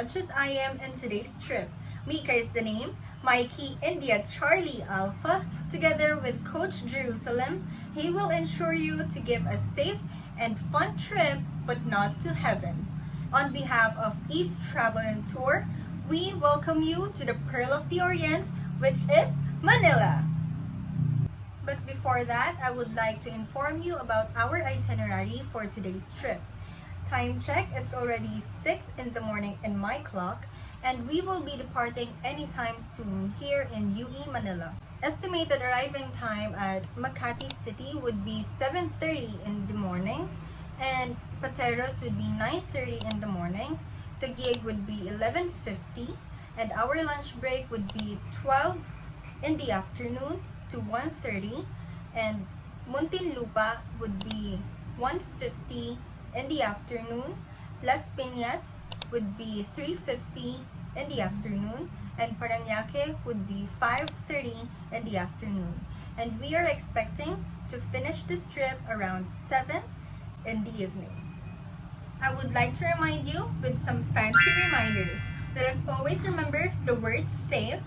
much as I am in today's trip. Mika is the name, Mikey India Charlie Alpha, together with Coach Jerusalem, he will ensure you to give a safe and fun trip, but not to heaven. On behalf of East Travel and Tour, we welcome you to the Pearl of the Orient, which is Manila. But before that, I would like to inform you about our itinerary for today's trip. Time check, it's already 6 in the morning in my clock, and we will be departing anytime soon here in UE Manila. Estimated arriving time at Makati City would be 7:30 in the morning, and Pateros would be 9:30 in the morning. Taguig would be 11:50, and our lunch break would be 12 in the afternoon to 1:30, and Muntinlupa would be 1:50 in the afternoon. Las Piñas would be 3:50 in the afternoon, and Paranaque would be 5:30 in the afternoon. And we are expecting to finish this trip around 7 in the evening. I would like to remind you with some fancy reminders. Let us always remember the word safe.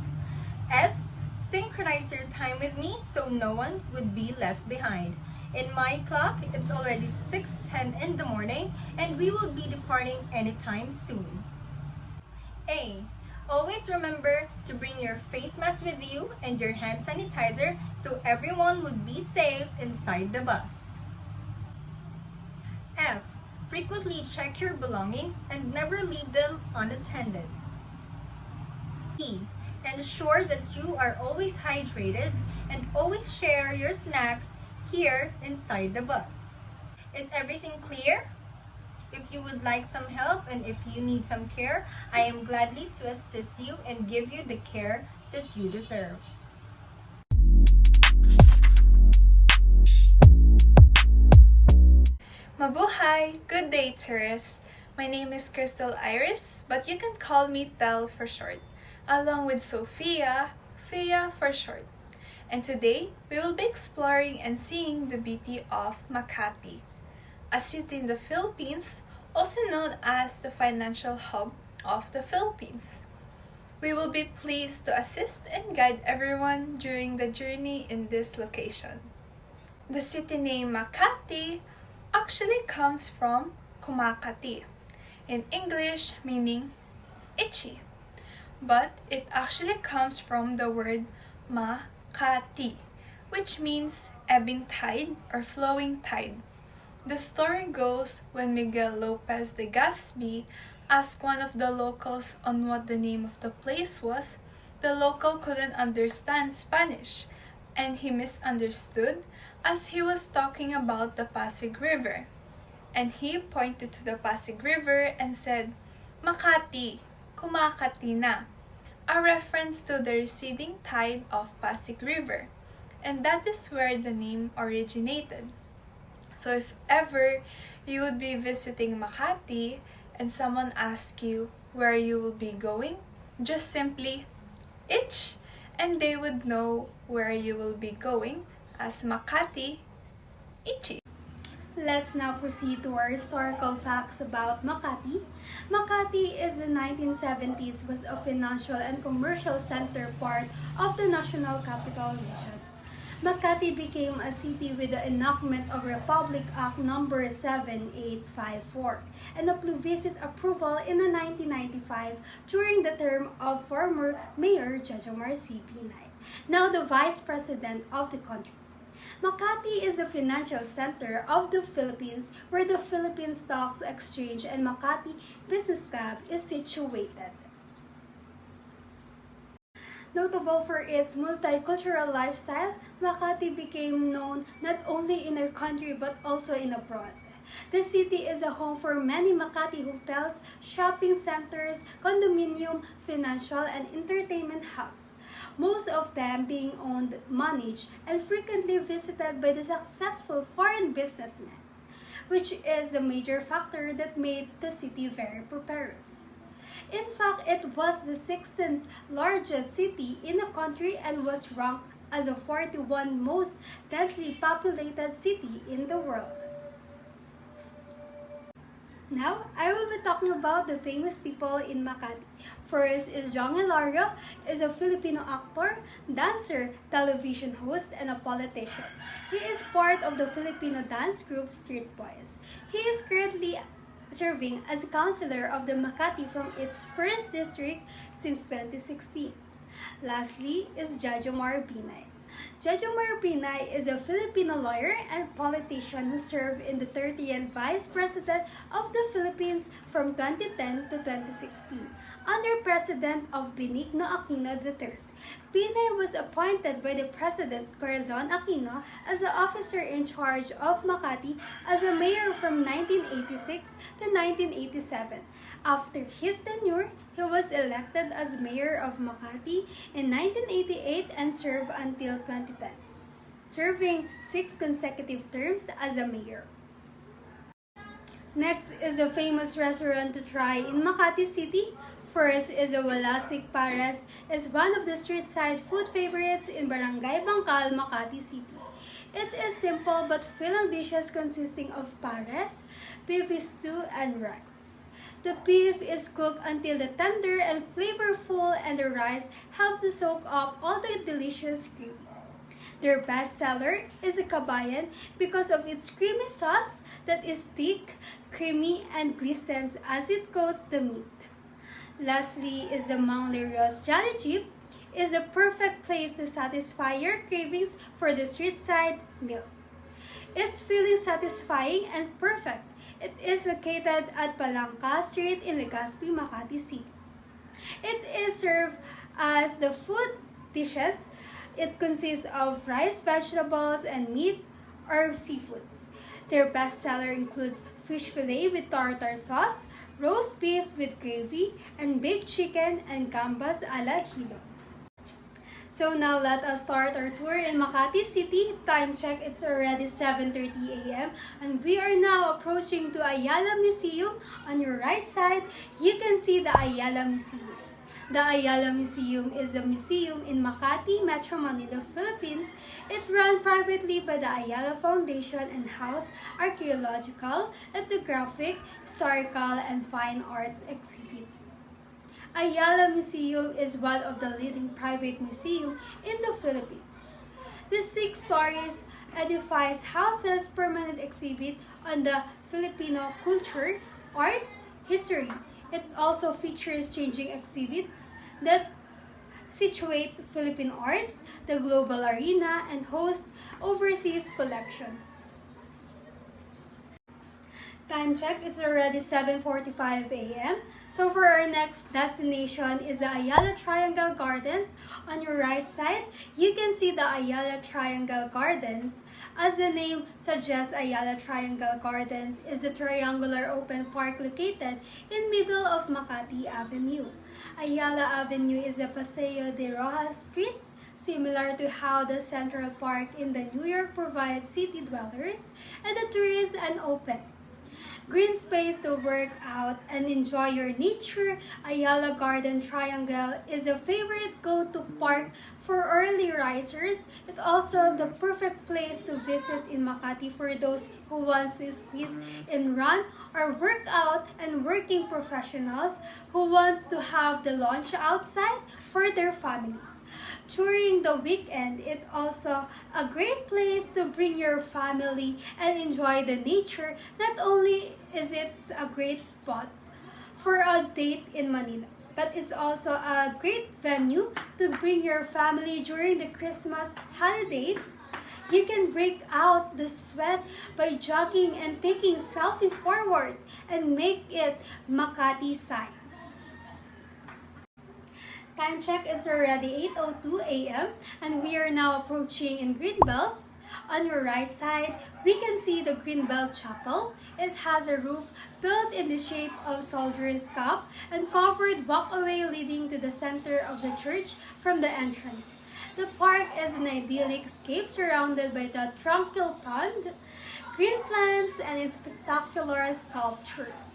S, synchronize your time with me so no one would be left behind. In my clock, it's already 6:10 in the morning, and we will be departing anytime soon. A, always remember to bring your face mask with you and your hand sanitizer so everyone would be safe inside the bus. F, frequently check your belongings and never leave them unattended. E, ensure that you are always hydrated and always share your snacks here inside the bus. Is everything clear? If you would like some help and if you need some care, I am gladly to assist you and give you the care that you deserve. Mabuhay! Good day, tourists! My name is Crystal Iris, but you can call me Tel for short, along with Sophia, Fia for short. And today, we will be exploring and seeing the beauty of Makati, a city in the Philippines, also known as the financial hub of the Philippines. We will be pleased to assist and guide everyone during the journey in this location. The city name Makati actually comes from kumakati, in English meaning itchy, but it actually comes from the word MAKATI, which means ebbing tide or flowing tide. The story goes when Miguel Lopez de Gaspi asked one of the locals on what the name of the place was. The local couldn't understand Spanish, and he misunderstood as he was talking about the Pasig River. And he pointed to the Pasig River and said, "Makati, kumakati na," a reference to the receding tide of Pasig River. And that is where the name originated. So if ever you would be visiting Makati and someone asks you where you will be going, just simply itch and they would know where you will be going, as Makati, itchy. Let's now proceed to our historical facts about Makati. Makati is the 1970s was a financial and commercial center part of the National Capital Region. Makati became a city with the enactment of Republic Act No. 7854 and a plebiscite approval in 1995 during the term of former Mayor Jejomar C. Pinay, now the Vice President of the country. Makati is the financial center of the Philippines, where the Philippine Stock Exchange and Makati Business Club is situated. Notable for its multicultural lifestyle, Makati became known not only in our country but also in abroad. The city is a home for many Makati hotels, shopping centers, condominium, financial, and entertainment hubs, most of them being owned, managed, and frequently visited by the successful foreign businessmen, which is the major factor that made the city very prosperous. In fact, it was the 16th largest city in the country and was ranked as the 41 most densely populated city in the world. Now, I will be talking about the famous people in Makati. First is Jong Hilario, is a Filipino actor, dancer, television host, and a politician. He is part of the Filipino dance group Street Boys. He is currently serving as a councilor of the Makati from its first district since 2016. Lastly is Jajo Marabinay. Jajo Marabinay is a Filipino lawyer and politician who served in the 30th Vice President of the Philippines from 2010 to 2016 under President of Benigno Aquino III. Binay was appointed by the President Corazon Aquino as the officer in charge of Makati as a mayor from 1986 to 1987. After his tenure, he was elected as mayor of Makati in 1988 and served until 2010, serving 6 consecutive terms as a mayor. Next is a famous restaurant to try in Makati City. First is the Walastic Pares, is one of the street side food favorites in Barangay Bangkal, Makati City. It is simple but filling dishes consisting of pares, beef stew, and rice. The beef is cooked until the tender and flavorful, and the rice helps to soak up all the delicious gravy. Their best seller is the kabayan because of its creamy sauce that is thick, creamy, and glistens as it coats the meat. Lastly is the Manglerios Jolly Jeep, is the perfect place to satisfy your cravings for the street side meal. It's feeling satisfying and perfect. It is located at Palangka Street in Legazpi, Makati City. It is served as the food dishes. It consists of rice, vegetables, and meat or seafoods. Their best seller includes fish fillet with tartar sauce, roast beef with gravy, and baked chicken and gambas a la hilo. So now let us start our tour in Makati City. Time check, it's already 7:30 a.m. and we are now approaching to Ayala Museum. On your right side, you can see the Ayala Museum. The Ayala Museum is the museum in Makati, Metro Manila, Philippines. It run privately by the Ayala Foundation and house archaeological, ethnographic, historical, and fine arts exhibit. Ayala Museum is one of the leading private museums in the Philippines. The 6 stories edifies houses permanent exhibit on the Filipino culture, art, history. It also features changing exhibit that situate Philippine arts, the global arena, and host overseas collections. Time check, it's already 7:45 a.m. So for our next destination is the Ayala Triangle Gardens. On your right side, you can see the Ayala Triangle Gardens. As the name suggests, Ayala Triangle Gardens is a triangular open park located in middle of Makati Avenue. Ayala Avenue is a Paseo de Rojas street, similar to how the Central Park in the New York provides city dwellers and the tourists an open green space to work out and enjoy your nature. Ayala Garden Triangle is a favorite go-to park for early risers. It's also the perfect place to visit in Makati for those who want to squeeze in run or work out, and working professionals who wants to have the lunch outside for their families. During the weekend, it's also a great place to bring your family and enjoy the nature. Not only is it a great spot for a date in Manila, but it's also a great venue to bring your family during the Christmas holidays. You can break out the sweat by jogging and taking selfie forward and make it Makati side. Time check, it's already 8:02 a.m. and we are now approaching in Greenbelt. On your right side, we can see the Greenbelt Chapel. It has a roof built in the shape of soldier's cap and covered walkway leading to the center of the church from the entrance. The park is an idyllic scape surrounded by the tranquil pond, green plants, and its spectacular sculptures.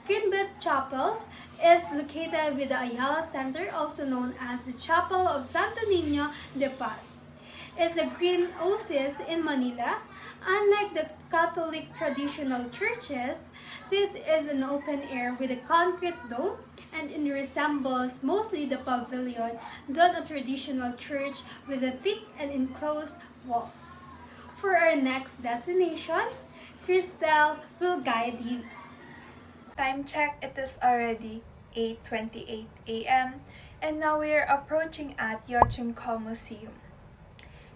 Greenbelt Chapels is located with the Ayala Center, also known as the Chapel of Santo Niño de Paz. It's a green oasis in Manila. Unlike the Catholic traditional churches, This is an open air with a concrete dome and it resembles mostly the pavilion than a traditional church with a thick and enclosed walls. For our next destination, Crystal will guide you. Time check, it is already 8:28 a.m. and now we are approaching at Yeochunko Museum.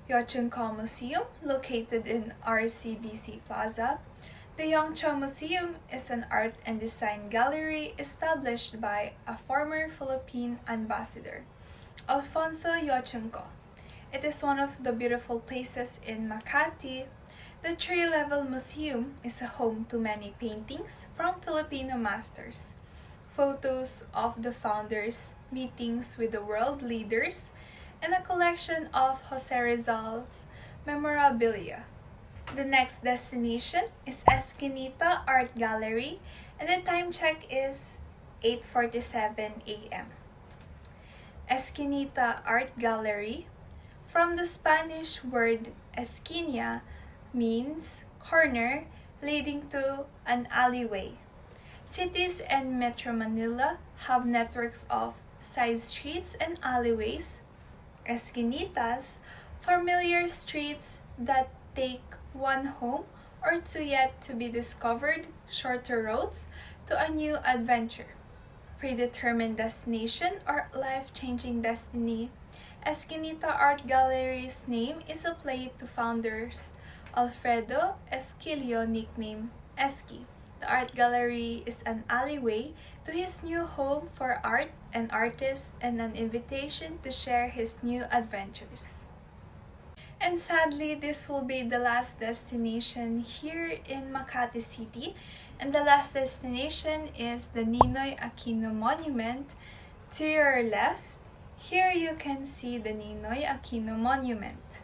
Yeochunko Museum, located in RCBC Plaza. The Yeochunko Museum is an art and design gallery established by a former Philippine ambassador, Alfonso Yeochunko. It is one of the beautiful places in Makati. The three-level museum is a home to many paintings from Filipino masters, photos of the founders, meetings with the world leaders, and a collection of Jose Rizal's memorabilia. The next destination is Esquinita Art Gallery, and the time check is 8:47 a.m. Esquinita Art Gallery, from the Spanish word esquina, means corner leading to an alleyway. Cities and Metro Manila have networks of side streets and alleyways. Esquinitas, familiar streets that take one home or two yet to be discovered, shorter roads to a new adventure. Predetermined destination or life-changing destiny. Esquinita Art Gallery's name is a play to founders Alfredo Esquilio, nicknamed Esqui. The art gallery is an alleyway to his new home for art and artists and an invitation to share his new adventures. And sadly, this will be the last destination here in Makati City. And the last destination is the Ninoy Aquino Monument. To your left, here you can see the Ninoy Aquino Monument.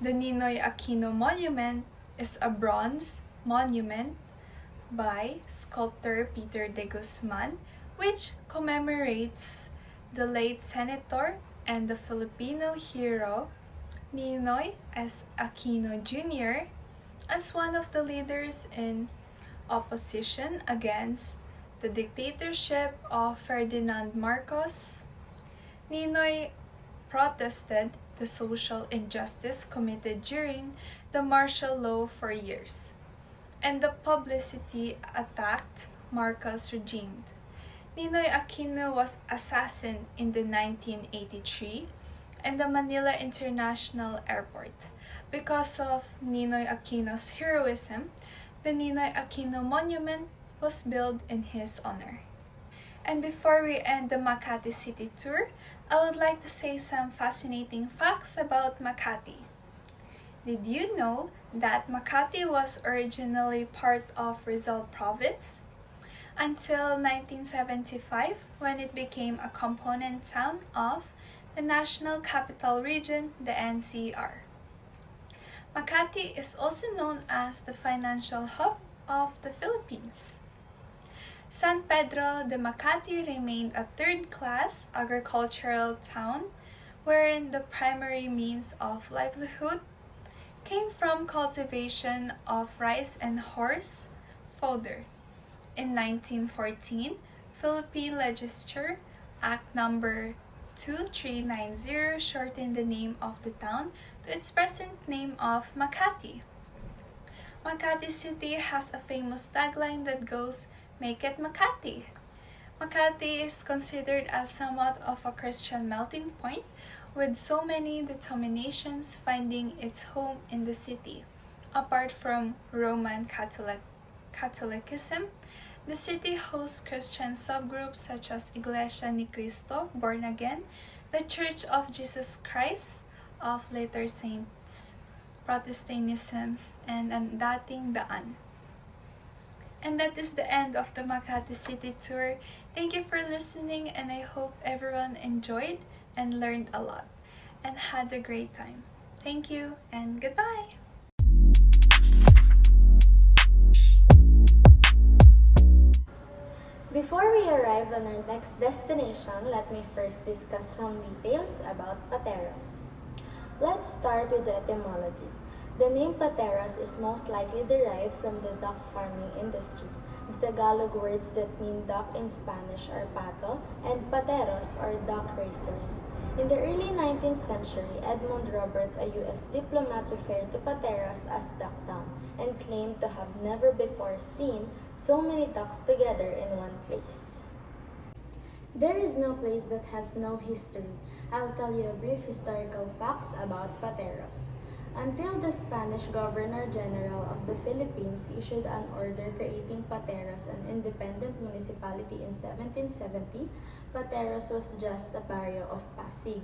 The Ninoy Aquino Monument is a bronze monument by sculptor Peter de Guzman, which commemorates the late senator and the Filipino hero Ninoy S. Aquino Jr. as one of the leaders in opposition against the dictatorship of Ferdinand Marcos. Ninoy protested the social injustice committed during the martial law for years, and the publicity attacked Marcos' regime. Ninoy Aquino was assassinated in the 1983 in the Manila International Airport. Because of Ninoy Aquino's heroism, the Ninoy Aquino Monument was built in his honor. And before we end the Makati City tour, I would like to say some fascinating facts about Makati. Did you know that Makati was originally part of Rizal Province? Until 1975, when it became a component town of the National Capital Region, the NCR. Makati is also known as the financial hub of the Philippines. San Pedro de Makati remained a third-class agricultural town wherein the primary means of livelihood came from cultivation of rice and horse fodder. In 1914, Philippine Legislature Act Number 2390 shortened the name of the town to its present name of Makati. Makati City has a famous tagline that goes, "Make it Makati." Makati is considered as somewhat of a Christian melting point, with so many denominations finding its home in the city. Apart from Roman Catholicism, the city hosts Christian subgroups such as Iglesia ni Cristo, Born Again, the Church of Jesus Christ of Latter Saints, Protestantism, and ang dating daan. And that is the end of the Makati City tour. Thank you for listening, and I hope everyone enjoyed and learned a lot and had a great time. Thank you and goodbye! Before we arrive on our next destination, let me first discuss some details about Pateros. Let's start with the etymology. The name Pateros is most likely derived from the duck farming industry. The Tagalog words that mean duck in Spanish are pato and pateros or duck racers. In the early 19th century, Edmund Roberts, a U.S. diplomat, referred to Pateros as Ducktown and claimed to have never before seen so many ducks together in one place. There is no place that has no history. I'll tell you a brief historical facts about Pateros. Until the Spanish Governor-General of the Philippines issued an order creating Pateros, an independent municipality in 1770, Pateros was just a barrio of Pasig.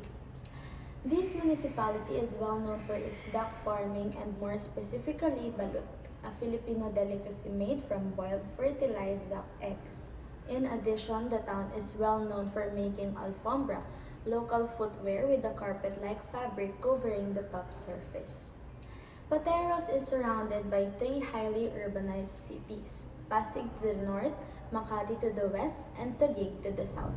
This municipality is well known for its duck farming and more specifically balut, a Filipino delicacy made from boiled fertilized duck eggs. In addition, the town is well known for making alfombra, local footwear with a carpet-like fabric covering the top surface. Pateros is surrounded by three highly urbanized cities, Pasig to the north, Makati to the west, and Taguig to the south.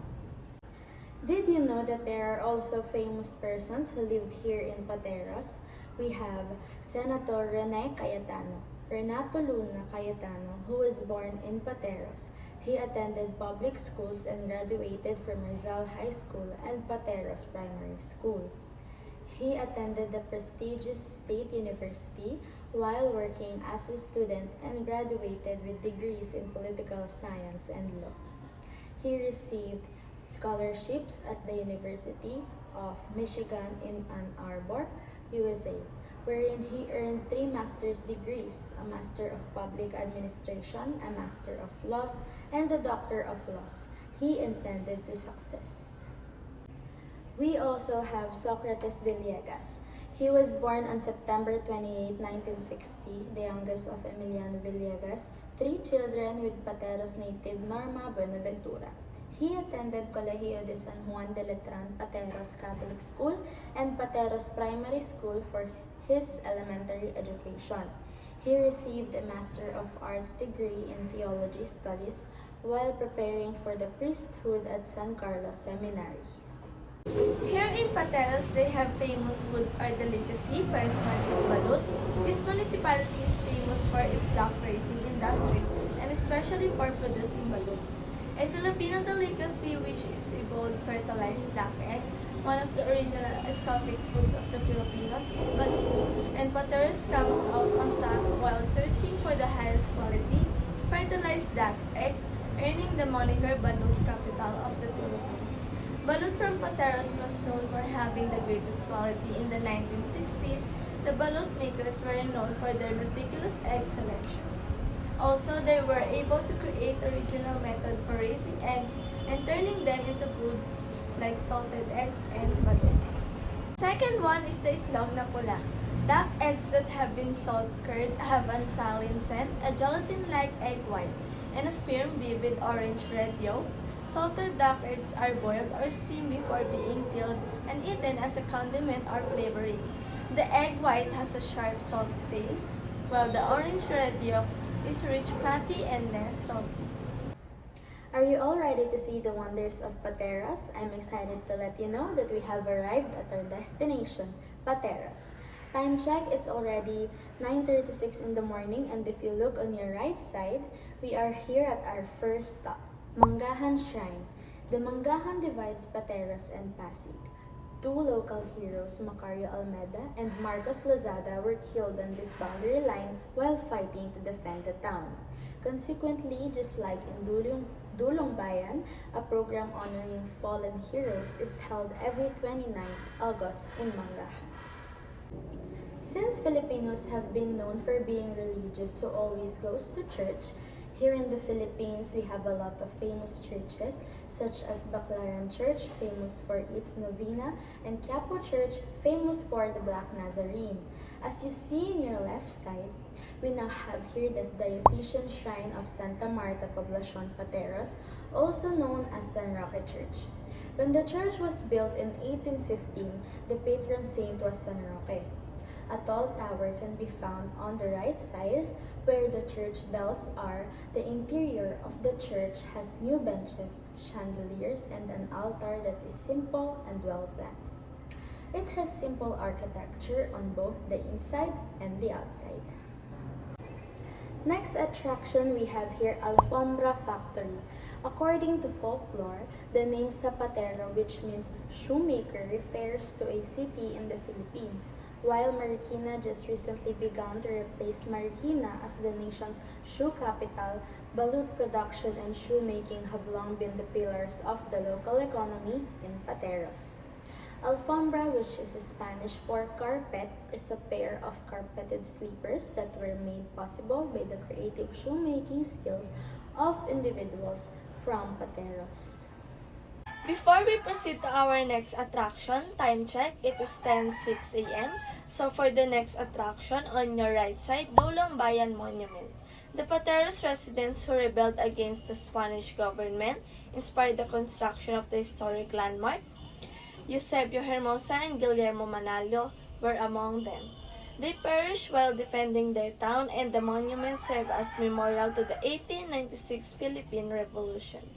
Did you know that there are also famous persons who lived here in Pateros? We have Senator Renato Luna Cayetano, who was born in Pateros. He attended public schools and graduated from Rizal High School and Pateros Primary School. He attended the prestigious State University while working as a student and graduated with degrees in political science and law. He received scholarships at the University of Michigan in Ann Arbor, USA, wherein he earned 3 master's degrees, a Master of Public Administration, a Master of Laws, and a Doctor of Laws. He intended to success. We also have Socrates Villegas. He was born on September 28, 1960, the youngest of Emiliano Villegas, 3 children with Pateros native Norma Buenaventura. He attended Colegio de San Juan de Letran Pateros Catholic School and Pateros Primary School for his elementary education. He received a Master of Arts degree in Theology Studies while preparing for the priesthood at San Carlos Seminary. Here in Pateros, they have famous foods or delicacy. First one is balut. This municipality is famous for its duck raising industry and especially for producing balut, a Filipino delicacy which is evolved fertilized duck egg. One of the original exotic foods of the Filipinos is balut, and Pateros comes out on top while searching for the highest quality fertilized duck egg, earning the moniker Balut Capital of the Philippines. Balut from Pateros was known for having the greatest quality in the 1960s. The balut makers were known for their meticulous egg selection. Also, they were able to create original method for raising eggs and turning them into foods like salted eggs and balut. Second one is the itlog na pula. Duck eggs that have been salt-cured have an saline scent, a gelatin-like egg white, and a firm, vivid orange-red yolk. Salted duck eggs are boiled or steamed before being peeled and eaten as a condiment or flavoring. The egg white has a sharp, salty taste, while the orange-red yolk is rich, fatty, and less salty. Are you all ready to see the wonders of Pateros? I'm excited to let you know that we have arrived at our destination, Pateros. Time check, it's already 9:36 in the morning, and if you look on your right side, we are here at our first stop, Mangahan Shrine. The Mangahan divides Pateros and Pasig. 2 local heroes, Macario Almeda and Marcos Lozada, were killed on this boundary line while fighting to defend the town. Consequently, just like in Dulong Bayan, a program honoring fallen heroes is held every 29th August in Mangahan. Since Filipinos have been known for being religious who always goes to church, here in the Philippines, we have a lot of famous churches, such as BACLARAN Church, famous for its novena, and Quiapo Church, famous for the Black Nazarene. As you see in your left side, we now have here the Diocesan Shrine of Santa Marta Poblacion Pateros, also known as San Roque Church. When the church was built in 1815, the patron saint was San Roque. A tall tower can be found on the right side where the church bells are. The interior of the church has new benches, chandeliers, and an altar that is simple and well planned. It has simple architecture on both the inside and the outside. Next attraction we have here Alfombra Factory. According to folklore, the name Zapatero, which means shoemaker, refers to a city in the Philippines, while Marikina just recently began to replace Marikina as the nation's shoe capital. Balut production and shoemaking have long been the pillars of the local economy in Pateros. Alfombra, which is Spanish for carpet, is a pair of carpeted slippers that were made possible by the creative shoemaking skills of individuals from Pateros. Before we proceed to our next attraction, time check, it is 10:06 a.m. So for the next attraction, on your right side, Dulong Bayan Monument. The Pateros residents who rebelled against the Spanish government inspired the construction of the historic landmark. Eusebio Hermosa and Guillermo Manalo were among them. They perished while defending their town, and the monument served as memorial to the 1896 Philippine Revolution.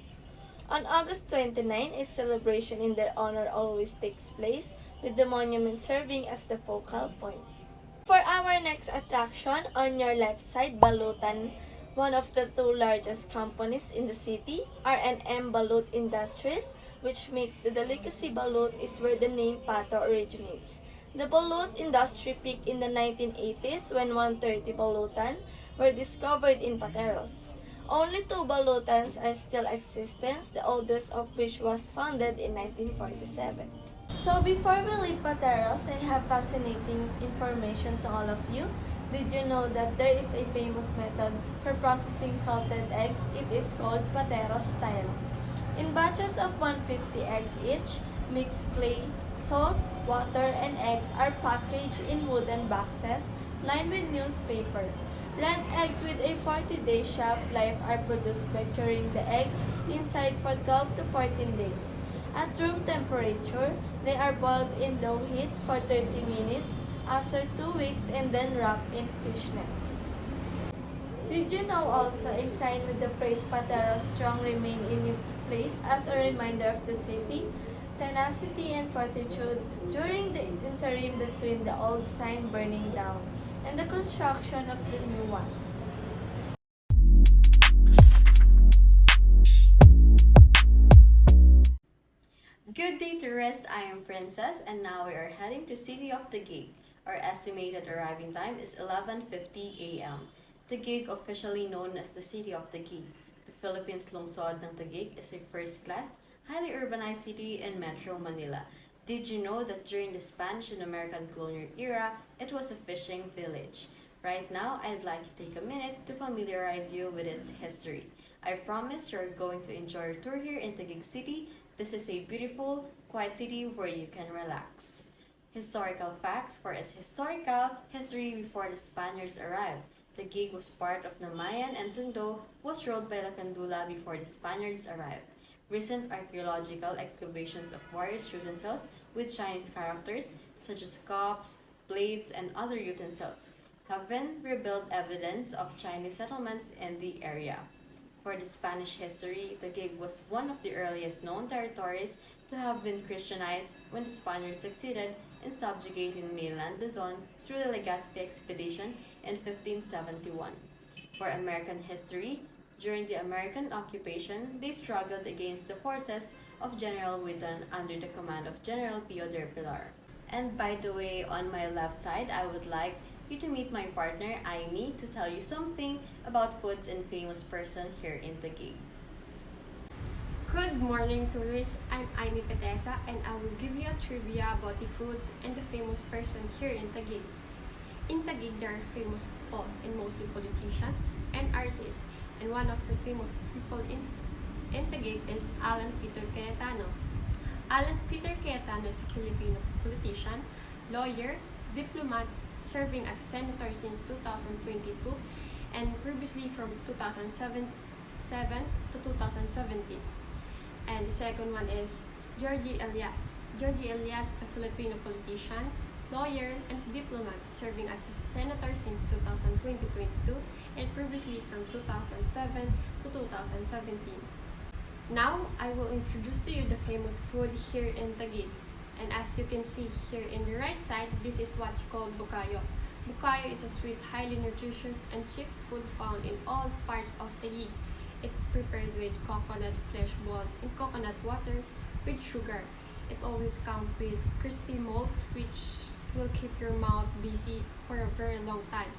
On August 29, a celebration in their honor always takes place, with the monument serving as the focal point. For our next attraction, on your left side, Balutan, one of the two largest companies in the city, R&M Balut Industries, which makes the delicacy balut, is where the name Pato originates. The balut industry peaked in the 1980s when 130 balutan were discovered in Pateros. Only 2 balutans are still existent, the oldest of which was founded in 1947. So before we leave Pateros, I have fascinating information to all of you. Did you know that there is a famous method for processing salted eggs? It is called Pateros style. In batches of 150 eggs each, mixed clay, salt, water, and eggs are packaged in wooden boxes lined with newspaper. Red eggs with a 40-day shelf life are produced by curing the eggs inside for 12 to 14 days. At room temperature, they are boiled in low heat for 30 minutes after 2 weeks and then wrapped in fish nets. Did you know also a sign with the phrase Pateros strong remain in its place as a reminder of the city, tenacity and fortitude during the interim between the old sign burning down and the construction of the new one? Good day tourists, I am Princess and now we are heading to City of Taguig. Our estimated arriving time is 11:50 a.m. Taguig, officially known as the City of Taguig. The Philippines' lungsod ng Taguig is a first-class, highly urbanized city in Metro Manila. Did you know that during the Spanish and American colonial era, it was a fishing village? Right now, I'd like to take a minute to familiarize you with its history. I promise you're going to enjoy your tour here in Taguig City. This is a beautiful, quiet city where you can relax. Historical facts for its historical history before the Spaniards arrived. Taguig was part of the Mayan and Tondo was ruled by Lacandula before the Spaniards arrived. Recent archaeological excavations of various utensils with Chinese characters, such as cups, plates, and other utensils, have been revealed evidence of Chinese settlements in the area. For the Spanish history, Taguig was one of the earliest known territories to have been Christianized when the Spaniards succeeded in subjugating mainland Luzon through the Legazpi expedition in 1571. For American history, during the American occupation, they struggled against the forces of General Wheaton under the command of General Pio del Pilar. And by the way, on my left side, I would like you to meet my partner, Aimee, to tell you something about foods and famous person here in Taguig. Good morning, tourists. I'm Aimee Petesa, and I will give you a trivia about the foods and the famous person here in Taguig. In Taguig, there are famous people, and mostly politicians and artists. And one of the famous people in Taguig is Alan Peter Cayetano. Alan Peter Cayetano is a Filipino politician, lawyer, diplomat, serving as a senator since 2022, and previously from 2007 to 2017. And the second one is Georgie Elias. Georgie Elias is a Filipino politician, lawyer, and diplomat, serving as a senator since 2022 and previously from 2007 to 2017. Now, I will introduce to you the famous food here in Taguig. And as you can see here in the right side, this is what you call bukayo. Bukayo is a sweet, highly nutritious, and cheap food found in all parts of Taguig. It's prepared with coconut flesh boiled in coconut water with sugar. It always comes with crispy molds which will keep your mouth busy for a very long time.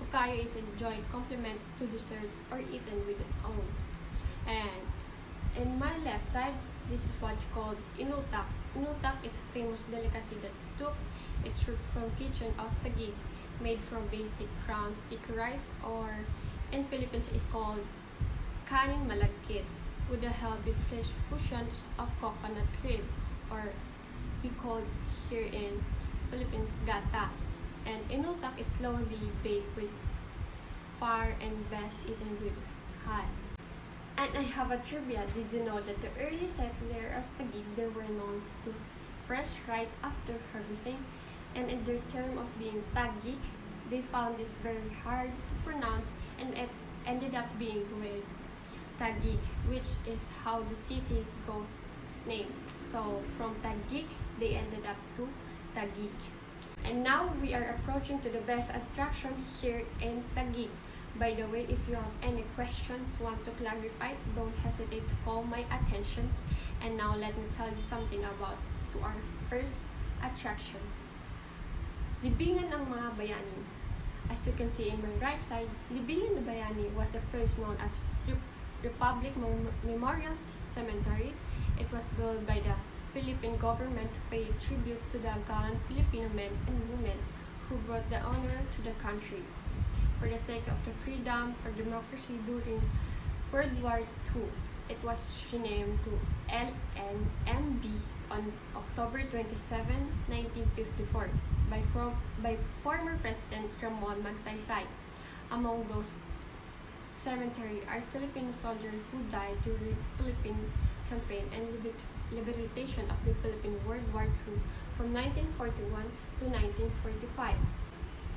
Bukayo is a joint complement to dessert or eaten with its own. And in my left side, this is what you call inutak. Inutak is a famous delicacy that took its root from kitchen of Taguig, made from basic ground sticky rice, or in Philippines it's called kanin malagkit, with a healthy fresh fusion of coconut cream, or we call here in Philippines gata. And inutak is slowly baked with fire and best eaten with hot. And I have a trivia. Did you know that the early settler of Taguig, they were known to fresh right after harvesting? And in their term of being Taguig, they found this very hard to pronounce, and it ended up being with Taguig, which is how the city goes its name. So from Taguig, they ended up to Taguig. And now we are approaching to the best attraction here in Taguig. By the way, if you have any questions, want to clarify, don't hesitate to call my attentions. And now let me tell you something about to our first attractions. Libingan ng mga bayani. As you can see in my right side, Libingan ng Bayani was the first known as Republic Memorial Cemetery. It was built by the Philippine government to pay tribute to the gallant Filipino men and women who brought the honor to the country for the sake of the freedom for democracy during World War II. It was renamed to LNMB on October 27, 1954 by former President Ramon Magsaysay. Among those cemetery are Filipino soldiers who died during Philippine campaign and liberation of the Philippine World War II from 1941 to 1945.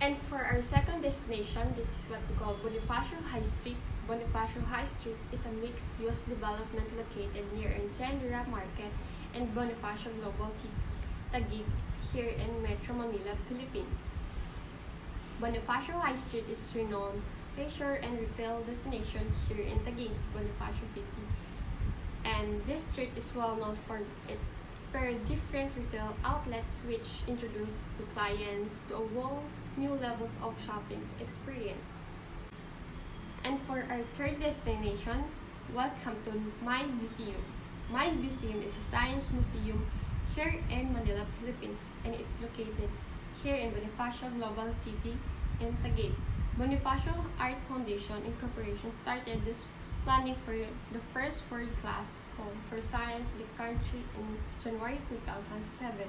And for our second destination, this is what we call Bonifacio High Street. Bonifacio High Street is a mixed-use development located near Encendera Market and Bonifacio Global City, Taguig, here in Metro Manila, Philippines. Bonifacio High Street is renowned leisure and retail destination here in Taguig, Bonifacio City. And this street is well known for its very different retail outlets which introduce to clients to a whole new levels of shopping experience. And for our third destination, welcome to Mind Museum. Mind Museum is a science museum here in Manila, Philippines, and it's located here in Bonifacio Global City in Taguig. Bonifacio Art Foundation Incorporation started this planning for the first world-class home for science in the country in January 2007.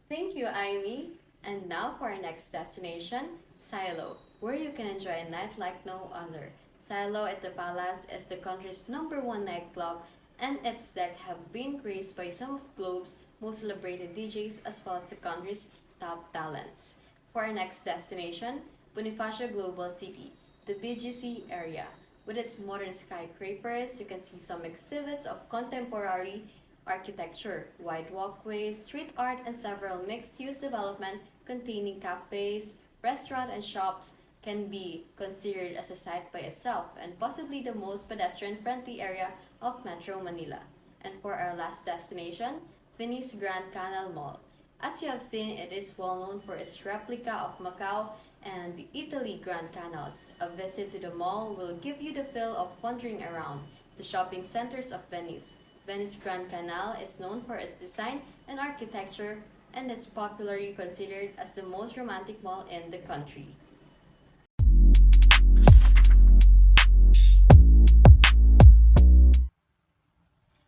Thank you, Amy. And now for our next destination, Silo, where you can enjoy a night like no other. Silo at the Palace is the country's #1 nightclub, and its deck have been graced by some of Globe's most celebrated DJs as well as the country's top talents. For our next destination, Bonifacio Global City, the BGC area. With its modern skyscrapers, you can see some exhibits of contemporary architecture, wide walkways, street art, and several mixed-use development containing cafes, restaurants, and shops can be considered as a site by itself and possibly the most pedestrian-friendly area of Metro Manila. And for our last destination, Venice Grand Canal Mall. As you have seen, it is well known for its replica of Macau and the Italy Grand Canals. A visit to the mall will give you the feel of wandering around the shopping centers of Venice. Venice Grand Canal is known for its design and architecture, and it's popularly considered as the most romantic mall in the country.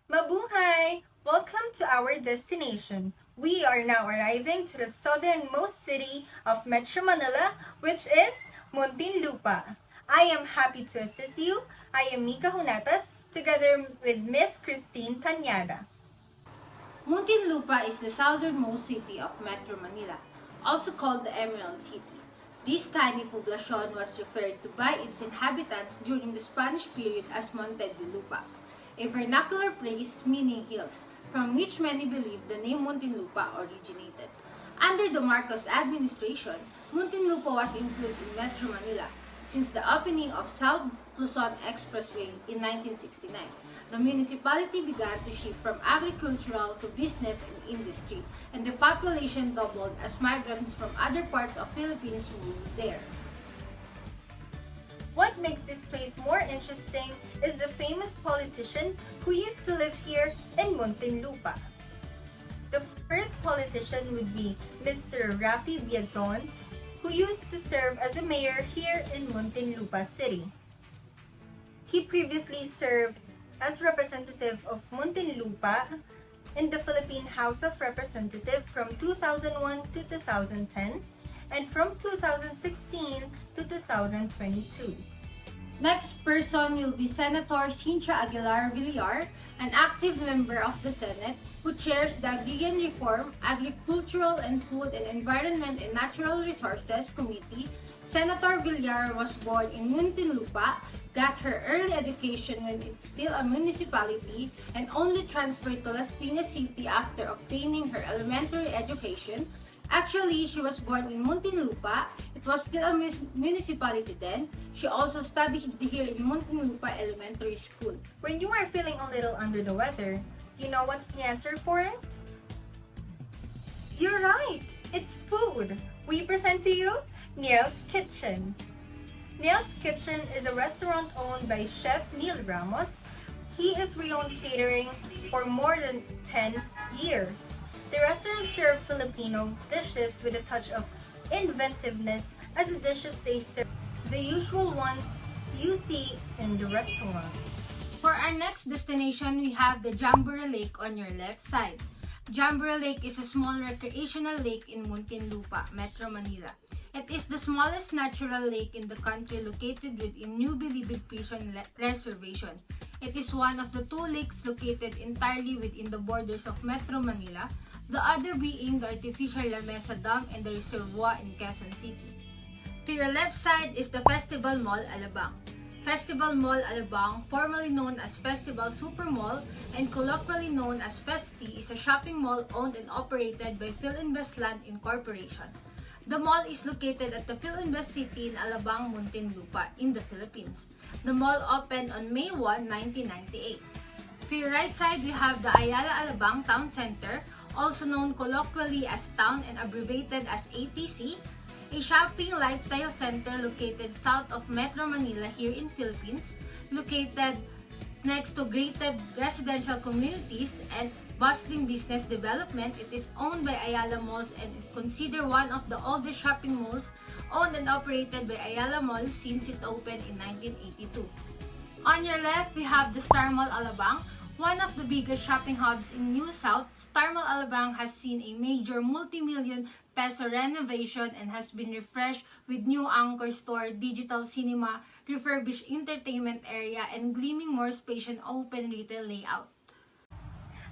Mabuhay! Welcome to our destination. We are now arriving to the southernmost city of Metro Manila, which is Muntinlupa. I am happy to assist you. I am Mika Hunatas, together with Miss Christine Cañada. Muntinlupa is the southernmost city of Metro Manila, also called the Emerald City. This tiny poblacion was referred to by its inhabitants during the Spanish period as Muntinlupa. a vernacular phrase meaning hills, from which many believe the name Muntinlupa originated. Under the Marcos administration, Muntinlupa was included in Metro Manila since the opening of South Luzon Expressway in 1969. The municipality began to shift from agricultural to business and industry, and the population doubled as migrants from other parts of Philippines moved there. What makes this place more interesting is the famous politician who used to live here in Muntinlupa. The first politician would be Mr. Rafi Biazon, who used to serve as a mayor here in Muntinlupa City. He previously served as representative of Muntinlupa in the Philippine House of Representatives from 2001 to 2010 and from 2016 to 2022. Next person will be Senator Cynthia Aguilar Villar, an active member of the Senate who chairs the Agrarian Reform, Agricultural and Food and Environment and Natural Resources Committee. Senator Villar was born in Muntinlupa, got her early education when it's still a municipality, and only transferred to Las Piñas City after obtaining her elementary education. Actually, she was born in Muntinlupa. It was still a municipality then. She also studied here in Muntinlupa Elementary School. When you are feeling a little under the weather, you know what's the answer for it? You're right! It's food! We present to you Neil's Kitchen. Neil's Kitchen is a restaurant owned by Chef Neil Ramos. He is renowned catering for more than 10 years. The restaurant serves Filipino dishes with a touch of inventiveness as the dishes they serve the usual ones you see in the restaurants. For our next destination, we have the Jamboree Lake on your left side. Jamboree Lake is a small recreational lake in Muntinlupa, Metro Manila. It is the smallest natural lake in the country located within New Bilibid Prison Reservation. It is one of the two lakes located entirely within the borders of Metro Manila, the other being the artificial La Mesa Dam and the reservoir in Quezon City. To your left side is the Festival Mall Alabang. Festival Mall Alabang, formerly known as Festival Super Mall and colloquially known as Festi, is a shopping mall owned and operated by Philinvestland Incorporation. The mall is located at the Philinvest City in Alabang, Muntinlupa, in the Philippines. The mall opened on May 1, 1998. To your right side, we have the Ayala Alabang Town Center, also known colloquially as Town and abbreviated as ATC, a shopping lifestyle center located south of Metro Manila here in Philippines, located next to gated residential communities and bustling business development. It is owned by Ayala Malls and is considered one of the oldest shopping malls owned and operated by Ayala Malls since it opened in 1982. On your left, we have the Star Mall Alabang, one of the biggest shopping hubs in New South. Star Mall Alabang has seen a major multi-million peso renovation and has been refreshed with new anchor store, digital cinema, refurbished entertainment area, and gleaming more spacious open retail layout.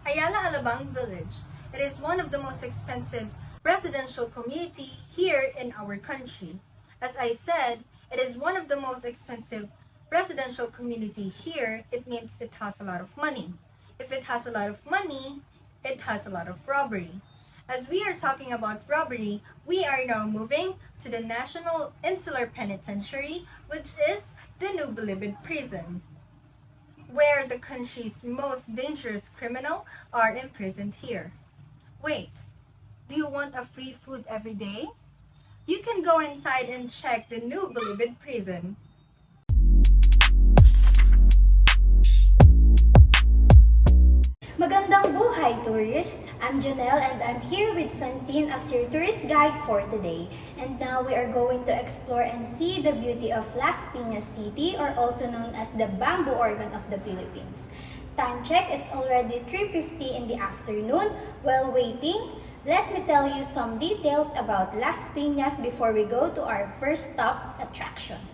Ayala Alabang Village. It is one of the most expensive residential community here in our country. As I said, it is one of the most expensive residential community here. It means it has a lot of money. If it has a lot of money, it has a lot of robbery. As we are talking about robbery, we are now moving to the National Insular Penitentiary, which is the New Bilibid Prison, where the country's most dangerous criminals are imprisoned here. Wait, do you want a free food every day? You can go inside and check the New Bilibid Prison. Magandang buhay, tourists! I'm Janelle and I'm here with Francine as your tourist guide for today. And now we are going to explore and see the beauty of Las Piñas City, or also known as the bamboo organ of the Philippines. Time check, it's already 3:50 in the afternoon. While waiting, let me tell you some details about Las Piñas before we go to our first stop attraction.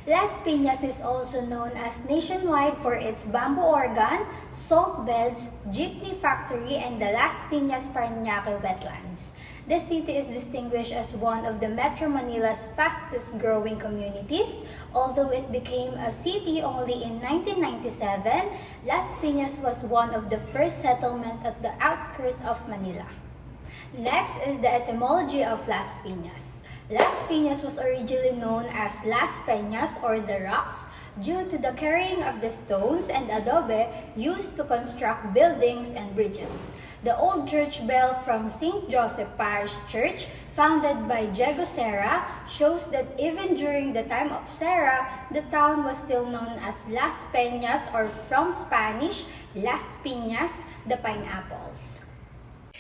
Las Piñas is also known as nationwide for its bamboo organ, salt beds, jeepney factory, and the Las Piñas Parañaque wetlands. The city is distinguished as one of the Metro Manila's fastest growing communities. Although it became a city only in 1997, Las Piñas was one of the first settlements at the outskirts of Manila. Next is the etymology of Las Piñas. Las Piñas was originally known as Las Peñas or the rocks due to the carrying of the stones and adobe used to construct buildings and bridges. The old church bell from St. Joseph Parish Church, founded by Diego Serra, shows that even during the time of Serra, the town was still known as Las Peñas or from Spanish, Las Piñas, the pineapples.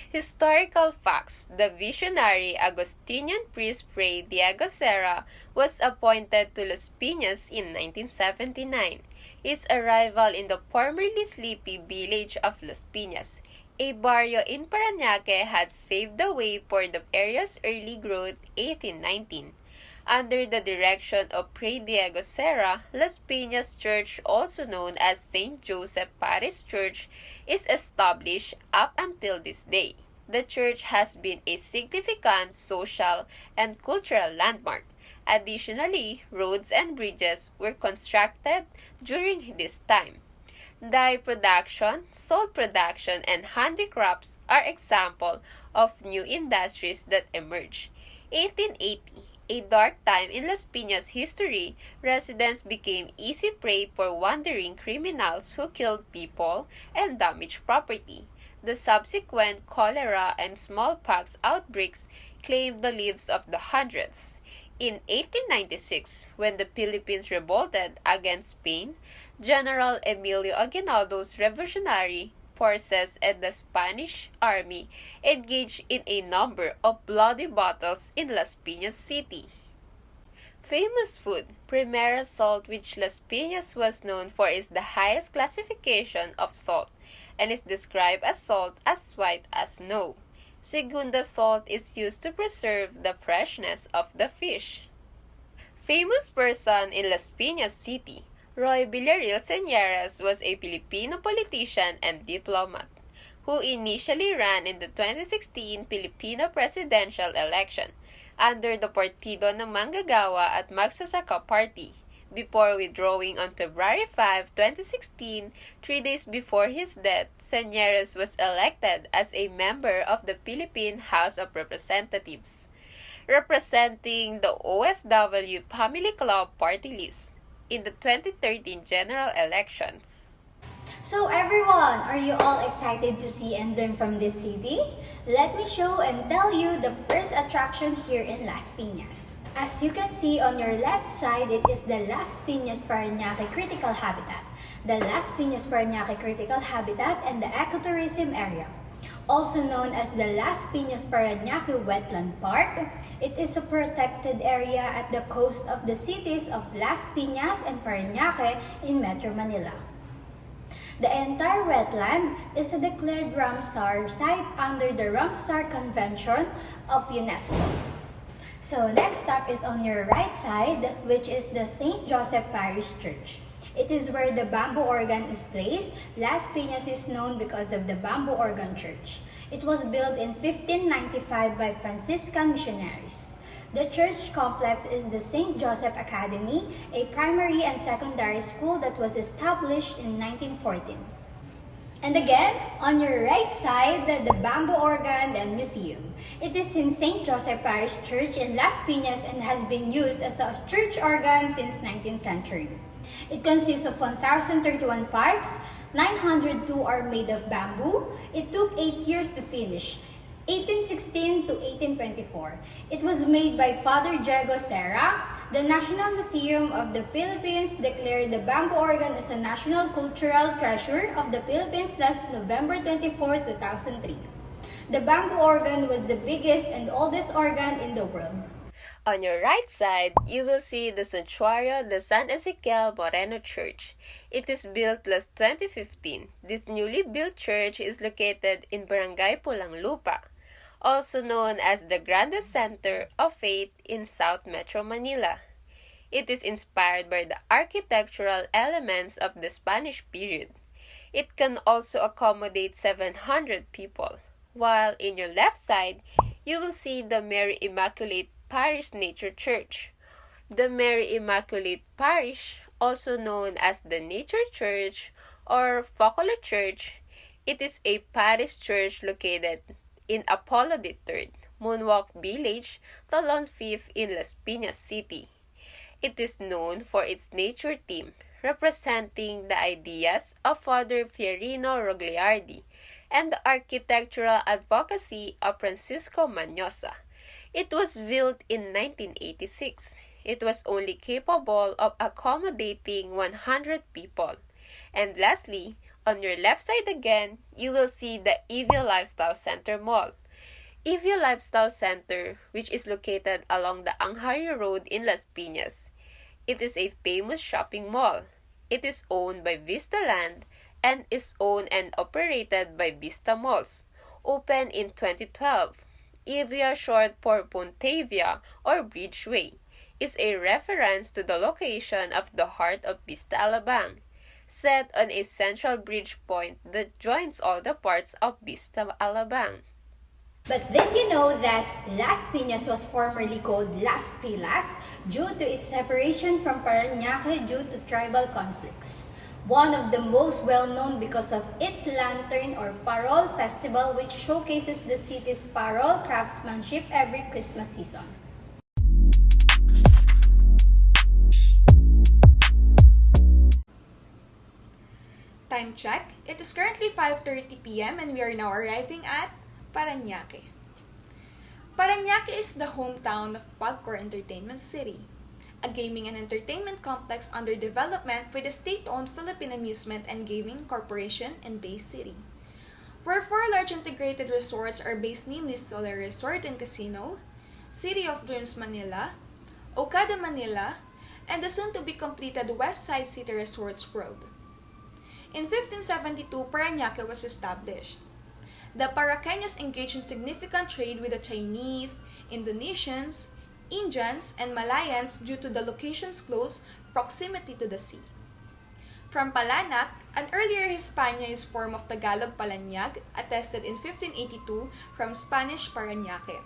Historical facts. The visionary Agustinian priest Fray Diego Serra was appointed to Las Piñas in 1979. His arrival in the formerly sleepy village of Las Piñas, a barrio in Parañaque, had paved the way for the area's early growth 1819. Under the direction of Fray Diego Serra, Las Piñas Church, also known as St. Joseph Parish Church, is established up until this day. The church has been a significant social and cultural landmark. Additionally, roads and bridges were constructed during this time. Dye production, salt production, and handicrafts are examples of new industries that emerged. 1880, a dark time in Las Piñas history, residents became easy prey for wandering criminals who killed people and damaged property. The subsequent cholera and smallpox outbreaks claimed the lives of the hundreds. In 1896, when the Philippines revolted against Spain, General Emilio Aguinaldo's revolutionary forces and the Spanish army engaged in a number of bloody battles in Las Piñas City. Famous food. Primera salt, which Las Piñas was known for, is the highest classification of salt and is described as salt as white as snow. Segunda salt is used to preserve the freshness of the fish. Famous person in Las Piñas City. Roy Villarreal Señeres was a Filipino politician and diplomat who initially ran in the 2016 Filipino presidential election under the Partido ng Manggagawa at Magsasaka Party before withdrawing on February 5, 2016, 3 days before his death. Señeres was elected as a member of the Philippine House of Representatives, representing the OFW Family Club party list in the 2013 general elections. So everyone, are you all excited to see and learn from this city? Let me show and tell you the first attraction here in Las Piñas. As you can see on your left side, it is the Las Piñas Parañaque Critical Habitat. The Las Piñas Parañaque Critical Habitat and the Ecotourism Area, also known as the Las Piñas Parañaque Wetland Park. It is a protected area at the coast of the cities of Las Piñas and Parañaque in Metro Manila. The entire wetland is a declared Ramsar site under the Ramsar Convention of UNESCO. So next up is on your right side, which is the St. Joseph Parish Church. It is where the bamboo organ is placed. Las Piñas is known because of the bamboo organ church. It was built in 1595 by Franciscan missionaries. The church complex is the St. Joseph Academy, a primary and secondary school that was established in 1914. And again, on your right side, the bamboo organ and museum. It is in St. Joseph Parish Church in Las Piñas and has been used as a church organ since 19th century. It consists of 1,031 parts, 902 are made of bamboo. It took 8 years to finish, 1816 to 1824. It was made by Father Diego Serra. The National Museum of the Philippines declared the bamboo organ as a national cultural treasure of the Philippines last November 24, 2003. The bamboo organ was the biggest and oldest organ in the world. On your right side, you will see the Santuario de San EZEKIEL Moreno Church. It is built last 2015. This newly built church is located in Barangay Pulang-Lupa, also known as the grandest center of faith in South Metro Manila. It is inspired by the architectural elements of the Spanish period. It can also accommodate 700 people, while in your left side, you will see the Mary Immaculate Parish Nature Church. The Mary Immaculate Parish, also known as the Nature Church or Focular Church, it is a parish church located in Apollo III, Moonwalk Village, Talon 5th in Las Piñas City. It is known for its nature theme, representing the ideas of Father Fierino Rogliardi and the architectural advocacy of Francisco Mañosa. It was built in 1986. It was only capable of accommodating 100 people. And lastly, on your left side again, you will see the EVIA Lifestyle Center Mall. EVIA Lifestyle Center, which is located along the Anghario Road in Las Piñas. It is a famous shopping mall. It is owned by Vista Land and is owned and operated by Vista Malls. Opened in 2012, EVIA, short for Puntavia or Bridgeway, is a reference to the location of the heart of Vista Alabang, set on a central bridge point that joins all the parts of Vista Alabang. But did you know that Las Piñas was formerly called Las Pilas due to its separation from Parañaque due to tribal conflicts? One of the most well-known because of its lantern or parol festival, which showcases the city's parol craftsmanship every Christmas season. Time check. It is currently 5:30 p.m. and we are now arriving at Parañaque. Parañaque is the hometown of Pagcor Entertainment City, a gaming and entertainment complex under development with the state-owned Philippine Amusement and Gaming Corporation in Bay City, where 4 large integrated resorts are based, namely SOLAIRE Resort and Casino, City of Dreams Manila, Okada Manila, and the soon-to-be-completed West Side City Resorts World. In 1572, Parañaque was established. The Paraqueños engaged in significant trade with the Chinese, Indonesians, Indians, and Malayans due to the location's close proximity to the sea. From Palanak, an earlier Hispaniaized form of Tagalog Palanyag, attested in 1582 from Spanish Parañaque.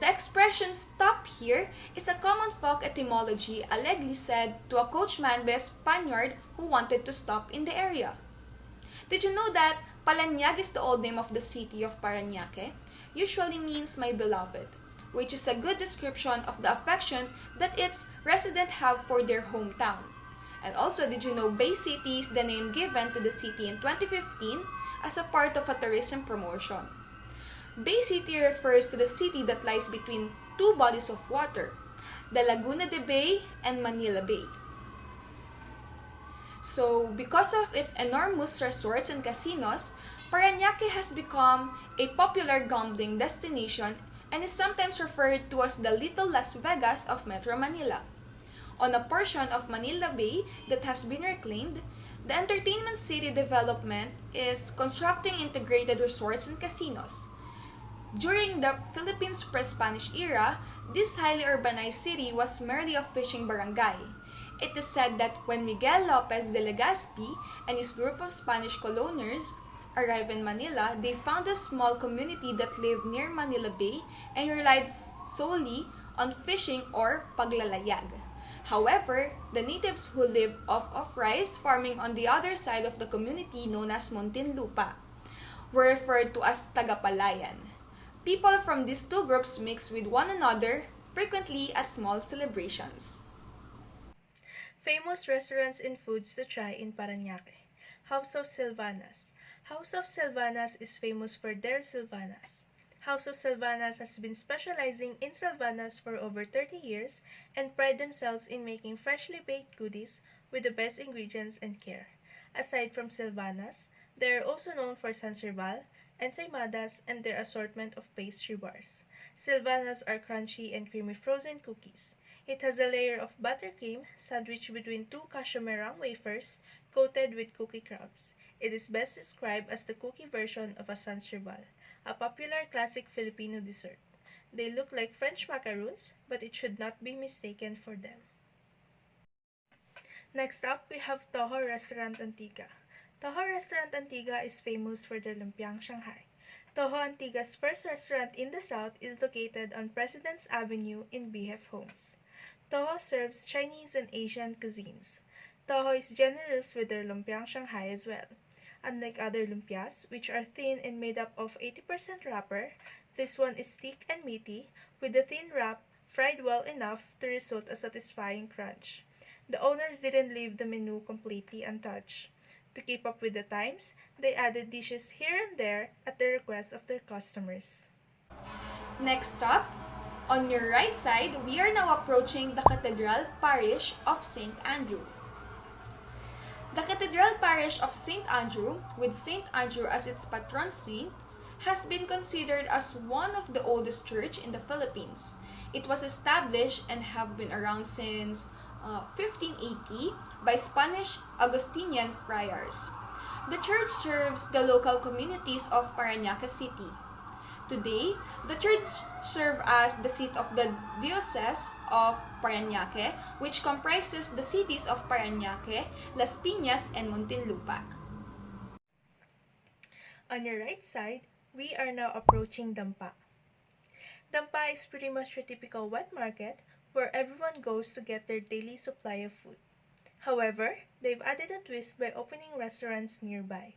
The expression "stop here" is a common folk etymology allegedly said to a coachman by a Spaniard who wanted to stop in the area. Did you know that Palanyag is the old name of the city of Parañaque? Usually means my beloved, which is a good description of the affection that its residents have for their hometown. And also, did you know Bay City is the name given to the city in 2015 as a part of a tourism promotion? Bay City refers to the city that lies between 2 bodies of water, the Laguna de Bay and Manila Bay. So, because of its enormous resorts and casinos, Parañaque has become a popular gambling destination and is sometimes referred to as the Little Las Vegas of Metro Manila. On a portion of Manila Bay that has been reclaimed, the Entertainment City development is constructing integrated resorts and casinos. During the Philippines pre-Spanish era, this highly urbanized city was merely a fishing barangay. It is said that when Miguel Lopez de Legazpi and his group of Spanish coloniers arrived in Manila, they found a small community that lived near Manila Bay and relied solely on fishing or paglalayag. However, the natives who lived off of rice farming on the other side of the community, known as Muntinlupa, were referred to as Tagapalayan. People from these 2 groups mixed with one another, frequently at small celebrations. Famous restaurants and foods to try in Parañaque. House of Silvanas. House of Silvanas is famous for their Silvanas. House of Silvanas has been specializing in Silvanas for over 30 years and pride themselves in making freshly baked goodies with the best ingredients and care. Aside from Silvanas, they are also known for Sanserbal, ensaimadas, and their assortment of pastry bars. Silvanas are crunchy and creamy frozen cookies. It has a layer of buttercream sandwiched between 2 cashew meringue wafers coated with cookie crumbs. It is best described as the cookie version of a Sanserbal, a popular classic Filipino dessert. They look like French macaroons, but it should not be mistaken for them. Next up, we have Toho Restaurant Antigua. Toho Restaurant Antigua is famous for their lumpiang Shanghai. Toho Antigua's first restaurant in the south is located on President's Avenue in BF Homes. Toho serves Chinese and Asian cuisines. Toho is generous with their lumpiang Shanghai as well. Unlike other lumpias, which are thin and made up of 80% wrapper, this one is thick and meaty, with the thin wrap fried well enough to result a satisfying crunch. The owners didn't leave the menu completely untouched. To keep up with the times, they added dishes here and there at the request of their customers. Next up, on your right side, we are now approaching the Cathedral Parish of St. Andrew. The Cathedral Parish of St. Andrew, with St. Andrew as its patron saint, has been considered as one of the oldest church in the Philippines. It was established and have been around since 1580 by Spanish Augustinian friars. The church serves the local communities of Parañaque City. Today, the church serves as the seat of the Diocese of Parañaque, which comprises the cities of Parañaque, Las Piñas, and Muntinlupa. On your right side, we are now approaching Dampa. Dampa is pretty much your typical wet market where everyone goes to get their daily supply of food. However, they've added a twist by opening restaurants nearby.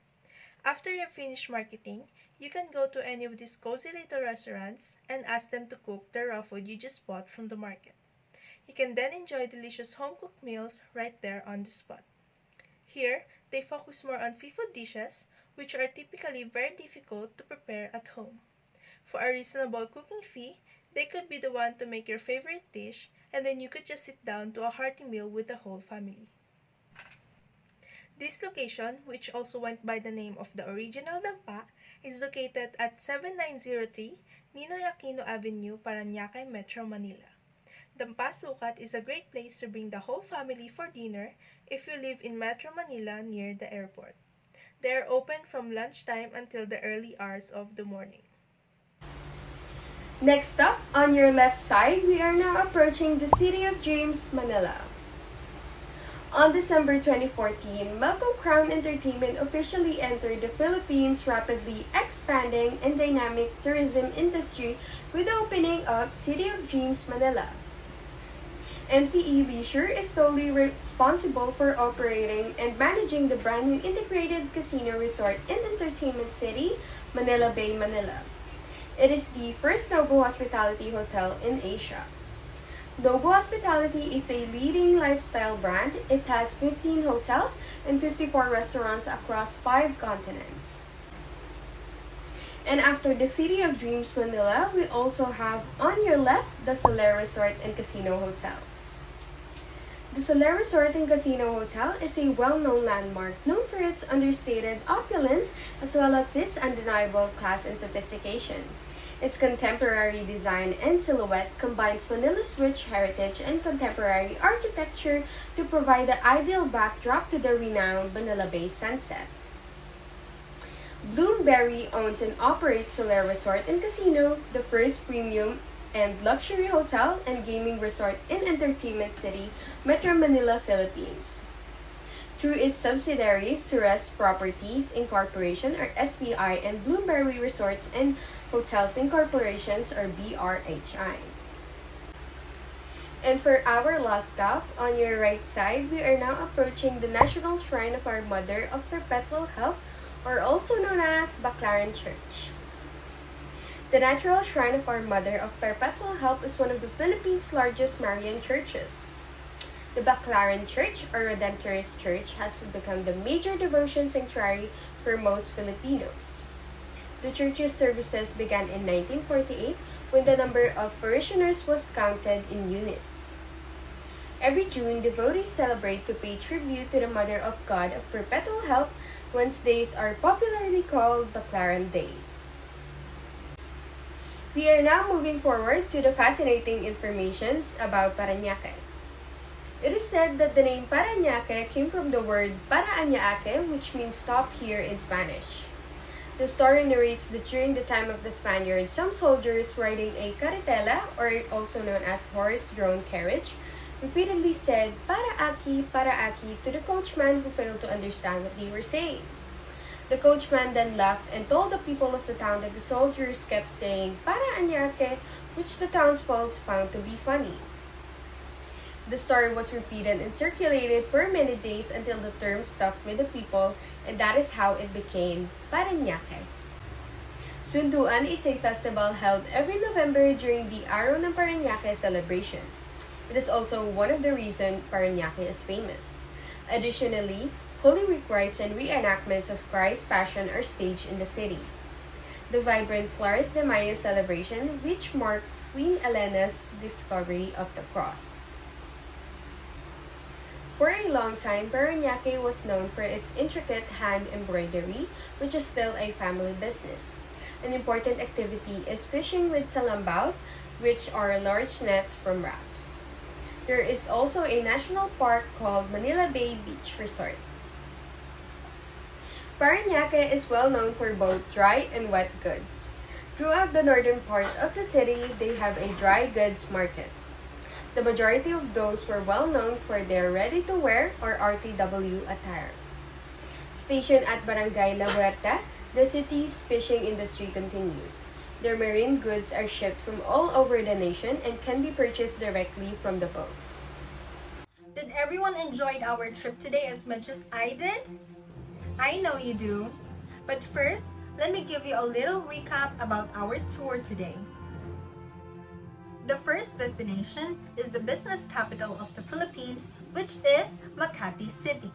After you finish marketing, you can go to any of these cozy little restaurants and ask them to cook the raw food you just bought from the market. You can then enjoy delicious home-cooked meals right there on the spot. Here, they focus more on seafood dishes, which are typically very difficult to prepare at home. For a reasonable cooking fee, they could be the one to make your favorite dish, and then you could just sit down to a hearty meal with the whole family. This location, which also went by the name of the original Dampa, is located at 7903 Ninoy Aquino Avenue, Parañaque, Metro Manila. Dampa Sukat is a great place to bring the whole family for dinner if you live in Metro Manila near the airport. They are open from lunchtime until the early hours of the morning. Next up, on your left side, we are now approaching the City of Dreams, Manila. On December 2014, Melco Crown Entertainment officially entered the Philippines' rapidly expanding and dynamic tourism industry with the opening of City of Dreams, Manila. MCE Leisure is solely responsible for operating and managing the brand new integrated casino resort and entertainment city, Manila Bay, Manila. It is the first Nobu Hospitality hotel in Asia. Nobu Hospitality is a leading lifestyle brand. It has 15 hotels and 54 restaurants across 5 continents. And after the City of Dreams, Manila, we also have on your left the SOLAIRE Resort and Casino Hotel. The SOLAIRE Resort and Casino Hotel is a well-known landmark known for its understated opulence as well as its undeniable class and sophistication. Its contemporary design and silhouette combines Manila's rich heritage and contemporary architecture to provide the ideal backdrop to the renowned Manila Bay sunset. Bloomberry owns and operates SOLAIRE Resort and Casino, the first premium and luxury hotel and gaming resort in Entertainment City, Metro Manila, Philippines. Through its subsidiaries, Suarez Properties Incorporation or SPI and Bloomberry Resorts and Hotels Incorporations or BRHI. And for our last stop, on your right side, we are now approaching the National Shrine of Our Mother of Perpetual Help, or also known as BACLARAN Church. The Natural Shrine of Our Mother of Perpetual Help is one of the Philippines' largest Marian churches. The BACLARAN Church, or Redemptorist Church, has become the major devotion sanctuary for most Filipinos. The church's services began in 1948 when the number of parishioners was counted in units. Every June, devotees celebrate to pay tribute to the Mother of God of Perpetual Help. Wednesdays are popularly called BACLARAN Day. We are now moving forward to the fascinating informations about Parañaque. It is said that the name Parañaque came from the word Parañaque, which means stop here in Spanish. The story narrates that during the time of the Spaniards, some soldiers riding a carretela, or also known as horse-drawn carriage, repeatedly said, para aki, to the coachman who failed to understand what they were saying. The coachman then left and told the people of the town that the soldiers kept saying, "Parañaque," which the townsfolk found to be funny. The story was repeated and circulated for many days until the term stuck with the people, and that is how it became Parañaque. Sunduan is a festival held every November during the Araw ng Parañaque celebration. It is also one of the reasons Parañaque is famous. Additionally, Holy Week rites and reenactments of Christ's Passion are staged in the city. The vibrant Flores de Mayo celebration, which marks Queen Elena's discovery of the cross. For a long time, Parañaque was known for its intricate hand embroidery, which is still a family business. An important activity is fishing with salambaos, which are large nets from wraps. There is also a national park called Manila Bay Beach Resort. Parañaque is well known for both dry and wet goods. Throughout the northern part of the city, they have a dry goods market. The majority of those were well known for their ready-to-wear or RTW attire. Stationed at Barangay La Huerta, the city's fishing industry continues. Their marine goods are shipped from all over the nation and can be purchased directly from the boats. Did everyone enjoy our trip today as much as I did? I know you do. But first, let me give you a little recap about our tour today. The first destination is the business capital of the Philippines, which is Makati City.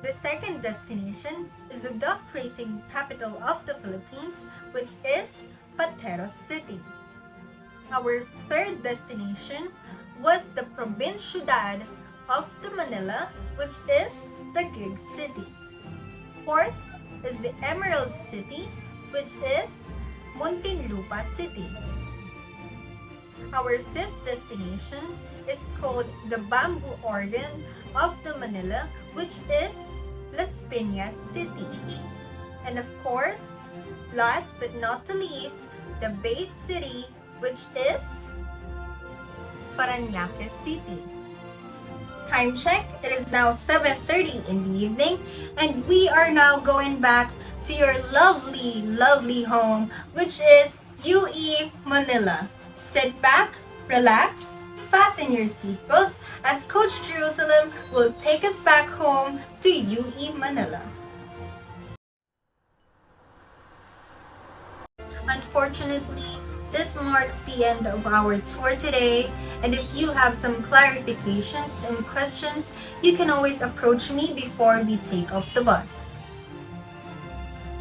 The second destination is the duck racing capital of the Philippines, which is Pateros City. Our third destination was the provinciudad of the Manila, which is Taguig City. Fourth is the Emerald City, which is Muntinlupa City. Our fifth destination is called the Bamboo Organ of the Manila, which is Las Piñas City. And of course, last but not the least, the base city, which is Parañaque City. Time check, it is now 7:30 in the evening, and we are now going back to your lovely, lovely home, which is UE Manila. Sit back, relax, fasten your seatbelts as Coach Jerusalem will take us back home to UE Manila. Unfortunately, this marks the end of our tour today, and if you have some clarifications and questions, you can always approach me before we take off the bus.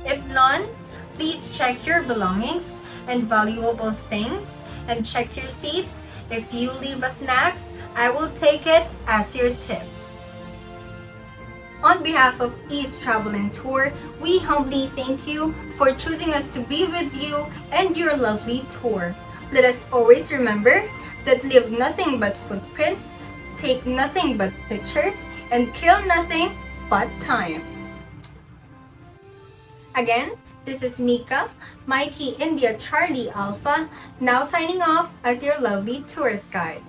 If none, please check your belongings and valuable things and check your seats. If you leave a snacks, I will take it as your tip. On behalf of East Travel and Tour, we humbly thank you for choosing us to be with you and your lovely tour. Let us always remember that leave nothing but footprints, take nothing but pictures, and kill nothing but time. Again, this is Mika, Mikey India Charlie Alpha, now signing off as your lovely tourist guide.